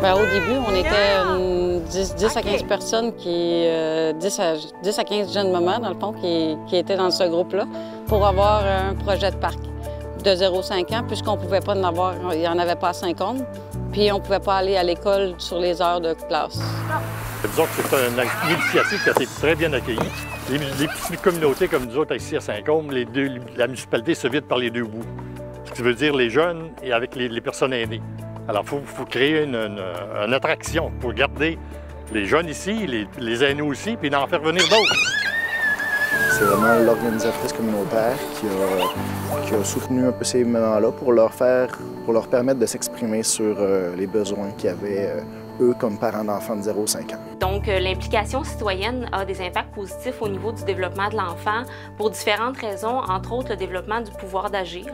Bien, au début, on était 10 à 15 personnes, 10 à 15 jeunes mamans, dans le fond, qui étaient dans ce groupe-là pour avoir un projet de parc de 0,5 ans, puisqu'on ne pouvait pas en avoir, il n'y en avait pas à Saint-Côme, puis on ne pouvait pas aller à l'école sur les heures de classe. Disons que c'est une initiative qui a été très bien accueillie. Les petites communautés comme nous autres ici à Saint-Côme, la municipalité se vide par les deux bouts. Ce qui veut dire les jeunes et avec les personnes aînées. Alors, il faut créer une attraction pour garder les jeunes ici, les aînés aussi, puis en faire venir d'autres. C'est vraiment l'organisatrice communautaire qui a soutenu un peu ces moments-là pour leur permettre de s'exprimer sur les besoins qu'ils avaient, eux, comme parents d'enfants de 0 à 5 ans. Donc, l'implication citoyenne a des impacts positifs au niveau du développement de l'enfant pour différentes raisons, entre autres le développement du pouvoir d'agir.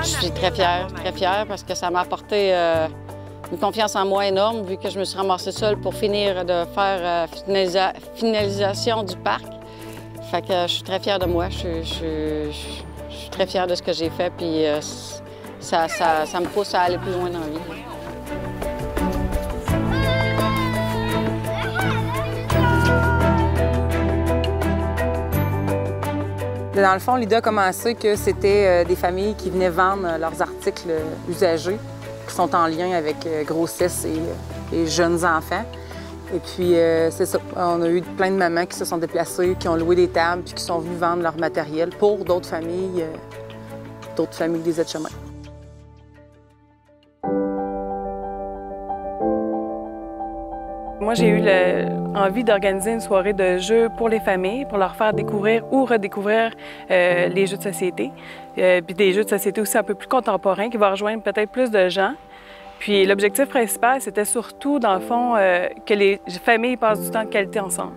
Je suis très fière parce que ça m'a apporté une confiance en moi énorme vu que je me suis ramassée seule pour finir de faire finalisation du parc. Fait que je suis très fière de moi, je suis très fière de ce que j'ai fait puis ça me pousse à aller plus loin dans la vie. Dans le fond, l'idée a commencé que c'était des familles qui venaient vendre leurs articles usagés qui sont en lien avec grossesse et jeunes enfants. Et puis, c'est ça. On a eu plein de mamans qui se sont déplacées, qui ont loué des tables puis qui sont venues vendre leur matériel pour d'autres familles des aides-chemins. Moi, j'ai eu envie d'organiser une soirée de jeux pour les familles, pour leur faire découvrir ou redécouvrir les jeux de société. Puis des jeux de société aussi un peu plus contemporains qui vont rejoindre peut-être plus de gens. Puis l'objectif principal, c'était surtout, dans le fond, que les familles passent du temps de qualité ensemble.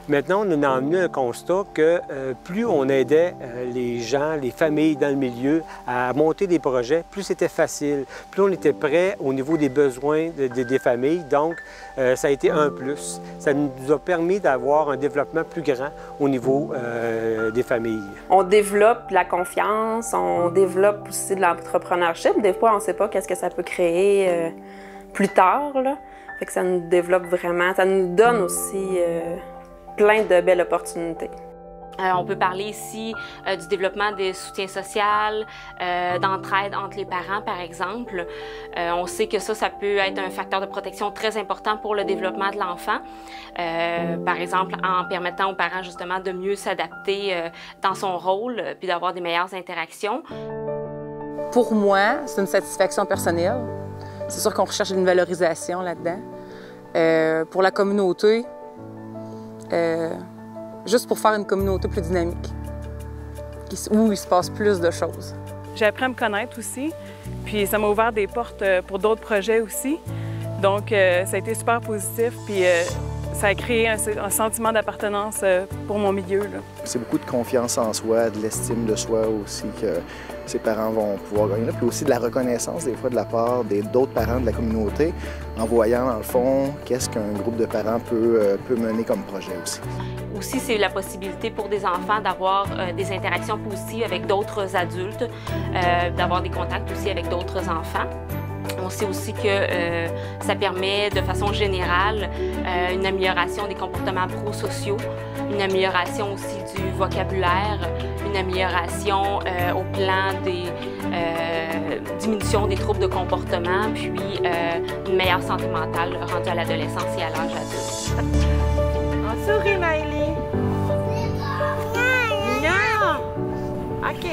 Maintenant, on a amené un constat que plus on aidait les gens, les familles dans le milieu à monter des projets, plus c'était facile, plus on était prêt au niveau des besoins des familles. Donc, ça a été un plus. Ça nous a permis d'avoir un développement plus grand au niveau des familles. On développe la confiance, on développe aussi de l'entrepreneurship. Des fois, on ne sait pas qu'est-ce que ça peut créer plus tard, là. Fait que ça nous développe vraiment, ça nous donne aussi plein de belles opportunités. On peut parler ici du développement des soutiens sociaux, d'entraide entre les parents, par exemple. On sait que ça peut être un facteur de protection très important pour le développement de l'enfant. Par exemple, en permettant aux parents, justement, de mieux s'adapter dans son rôle, puis d'avoir des meilleures interactions. Pour moi, c'est une satisfaction personnelle. C'est sûr qu'on recherche une valorisation là-dedans. Pour la communauté, juste pour faire une communauté plus dynamique, où il se passe plus de choses. J'ai appris à me connaître aussi, puis ça m'a ouvert des portes pour d'autres projets aussi. Donc, ça a été super positif, puis ça a créé un sentiment d'appartenance pour mon milieu. C'est beaucoup de confiance en soi, de l'estime de soi aussi que ses parents vont pouvoir gagner. Puis aussi de la reconnaissance des fois de la part d'autres parents de la communauté en voyant dans le fond qu'est-ce qu'un groupe de parents peut mener comme projet aussi. Aussi, c'est la possibilité pour des enfants d'avoir des interactions positives avec d'autres adultes, d'avoir des contacts aussi avec d'autres enfants. On sait aussi que ça permet de façon générale une amélioration des comportements prosociaux, une amélioration aussi du vocabulaire, une amélioration au plan des diminution des troubles de comportement, puis une meilleure santé mentale rendue à l'adolescence et à l'âge adulte. On sourit, Maëlie. Non. OK.